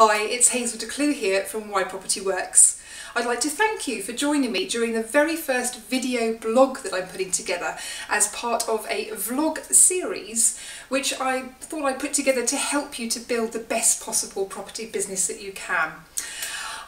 Hi, it's Hazel de Kloe here from Why Property Works. I'd like to thank you for joining me during the very first video blog that I'm putting together as part of a vlog series which I thought I'd put together to help you to build the best possible property business that you can.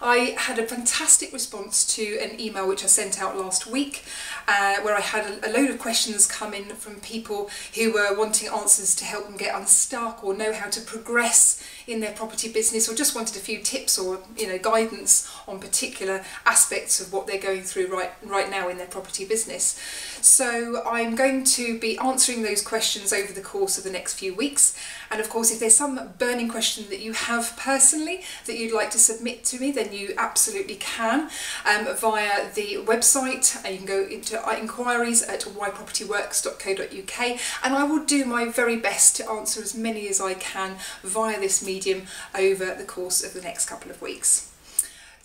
I had a fantastic response to an email which I sent out last week where I had a load of questions come in from people who were wanting answers to help them get unstuck or know how to progress in their property business, or just wanted a few tips or guidance on particular aspects of what they're going through right now in their property business. So I'm going to be answering those questions over the course of the next few weeks, and of course if there's some burning question that you have personally that you'd like to submit to me, then you absolutely can via the website. You can go into inquiries at whypropertyworks.co.uk, and I will do my very best to answer as many as I can via this medium over the course of the next couple of weeks.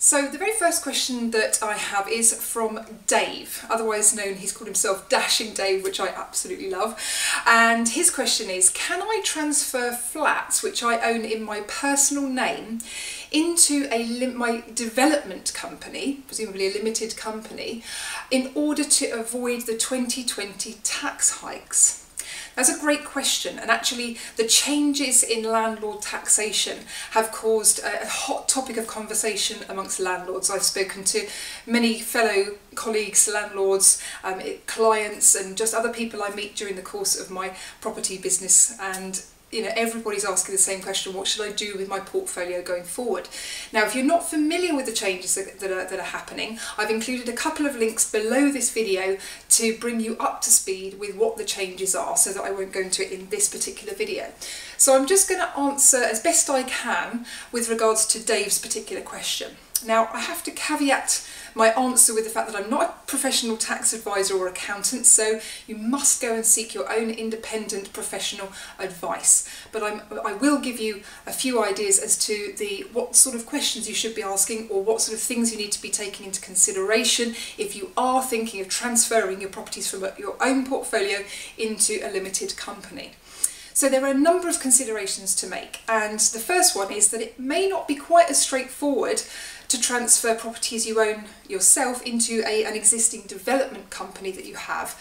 So the very first question that I have is from Dave, otherwise known, he's called himself Dashing Dave, which I absolutely love. And his question is, can I transfer flats which I own in my personal name into my development company, presumably a limited company, in order to avoid the 2020 tax hikes? That's a great question, and actually the changes in landlord taxation have caused a hot topic of conversation amongst landlords. I've spoken to many fellow colleagues, landlords, clients, and just other people I meet during the course of my property business, and everybody's asking the same question: what should I do with my portfolio going forward? Now, if you're not familiar with the changes that are happening, I've included a couple of links below this video to bring you up to speed with what the changes are, so that I won't go into it in this particular video. So I'm just going to answer as best I can with regards to Dave's particular question. Now, I have to caveat my answer with the fact that I'm not a professional tax advisor or accountant, so you must go and seek your own independent professional advice. But I will give you a few ideas as to what sort of questions you should be asking, or what sort of things you need to be taking into consideration if you are thinking of transferring your properties from your own portfolio into a limited company. So there are a number of considerations to make, and the first one is that it may not be quite as straightforward to transfer properties you own yourself into an existing development company that you have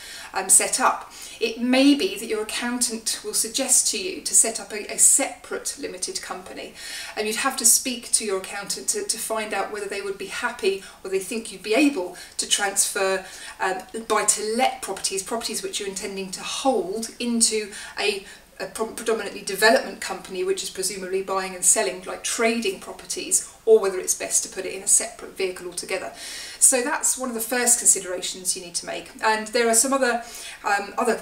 set up. It may be that your accountant will suggest to you to set up a separate limited company, and you'd have to speak to your accountant to find out whether they would be happy, or they think you'd be able to transfer buy-to-let properties which you're intending to hold into a predominantly development company, which is presumably buying and selling, like trading properties, or whether it's best to put it in a separate vehicle altogether. So that's one of the first considerations you need to make, and there are some other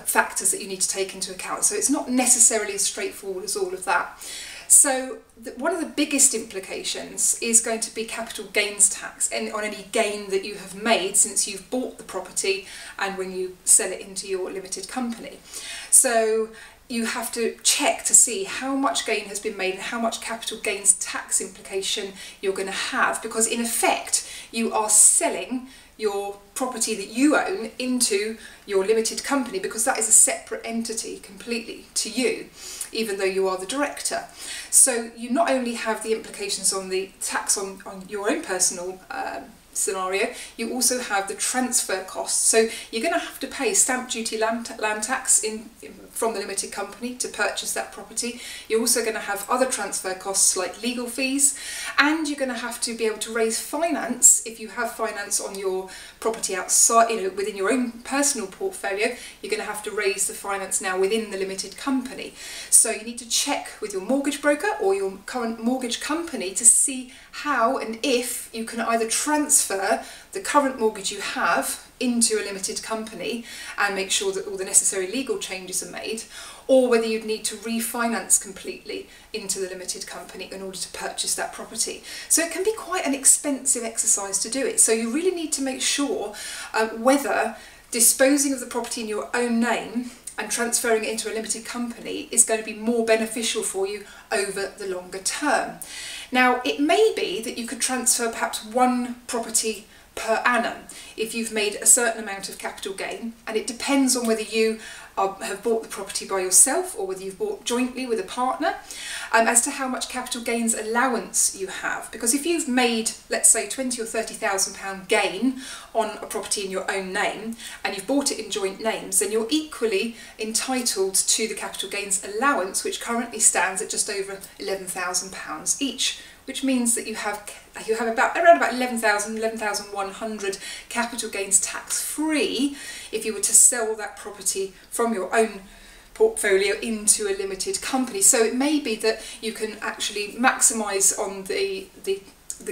factors that you need to take into account, so it's not necessarily as straightforward as all of that. So one of the biggest implications is going to be capital gains tax on any gain that you have made since you've bought the property and when you sell it into your limited company. So you have to check to see how much gain has been made and how much capital gains tax implication you're going to have, because in effect you are selling your property that you own into your limited company, because that is a separate entity completely to you, even though you are the director. So you not only have the implications on the tax on your own personal scenario, you also have the transfer costs. So you're going to have to pay stamp duty, land tax from the limited company to purchase that property. You're also going to have other transfer costs like legal fees, and you're going to have to be able to raise finance if you have finance on your property outside, within your own personal portfolio. You're going to have to raise the finance now within the limited company. So you need to check with your mortgage broker or your current mortgage company to see how and if you can either transfer the current mortgage you have into a limited company and make sure that all the necessary legal changes are made, or whether you'd need to refinance completely into the limited company in order to purchase that property. So it can be quite an expensive exercise to do it. So you really need to make sure whether disposing of the property in your own name and transferring it into a limited company is going to be more beneficial for you over the longer term. Now, it may be that you could transfer perhaps one property per annum if you've made a certain amount of capital gain, and it depends on whether you have bought the property by yourself or whether you've bought jointly with a partner, as to how much capital gains allowance you have. Because if you've made, let's say, £20,000 or £30,000 gain on a property in your own name and you've bought it in joint names, then you're equally entitled to the capital gains allowance, which currently stands at just over £11,000 each, which means that you have around about 11,100 capital gains tax free if you were to sell that property from your own portfolio into a limited company. So it may be that you can actually maximise on the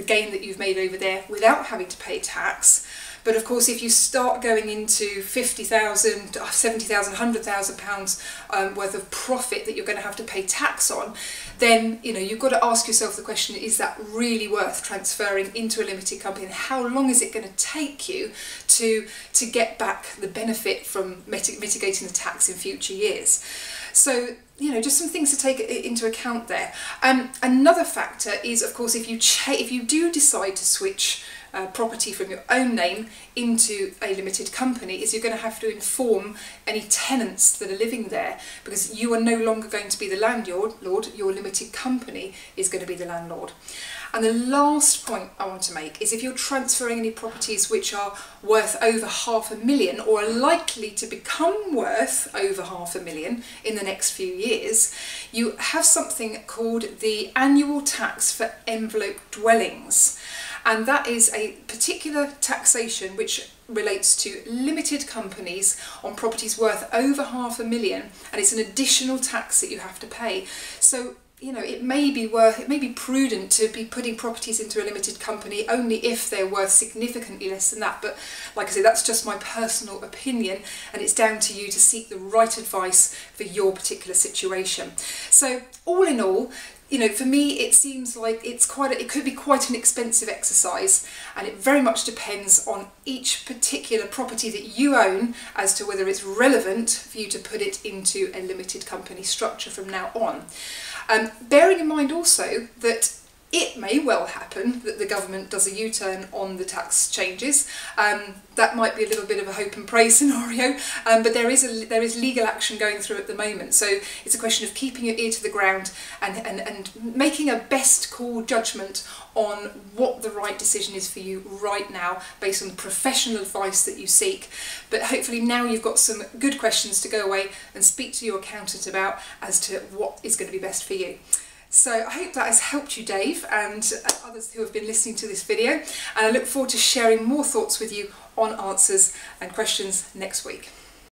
gain that you've made over there without having to pay tax. But of course, if you start going into £50,000, £70,000, £100,000 worth of profit that you're going to have to pay tax on, then you've got to ask yourself the question: is that really worth transferring into a limited company? And how long is it going to take you to get back the benefit from mitigating the tax in future years? So just some things to take into account there. Another factor is, of course, if you do decide to switch property from your own name into a limited company, is you're going to have to inform any tenants that are living there, because you are no longer going to be the landlord, your limited company is going to be the landlord. And the last point I want to make is, if you're transferring any properties which are worth over £500,000 or are likely to become worth over £500,000 in the next few years, you have something called the annual tax for envelope dwellings. And that is a particular taxation which relates to limited companies on properties worth over £500,000, and it's an additional tax that you have to pay. So it may be prudent to be putting properties into a limited company only if they're worth significantly less than that. But like I say, that's just my personal opinion, and it's down to you to seek the right advice for your particular situation. So all in all, for me, it seems like it could be quite an expensive exercise, and it very much depends on each particular property that you own as to whether it's relevant for you to put it into a limited company structure from now on. Bearing in mind also that it may well happen that the government does a U-turn on the tax changes. That might be a little bit of a hope and pray scenario, but there is legal action going through at the moment. So it's a question of keeping your ear to the ground and making a best call judgment on what the right decision is for you right now, based on the professional advice that you seek. But hopefully now you've got some good questions to go away and speak to your accountant about as to what is going to be best for you. So I hope that has helped you, Dave, and others who have been listening to this video, and I look forward to sharing more thoughts with you on answers and questions next week.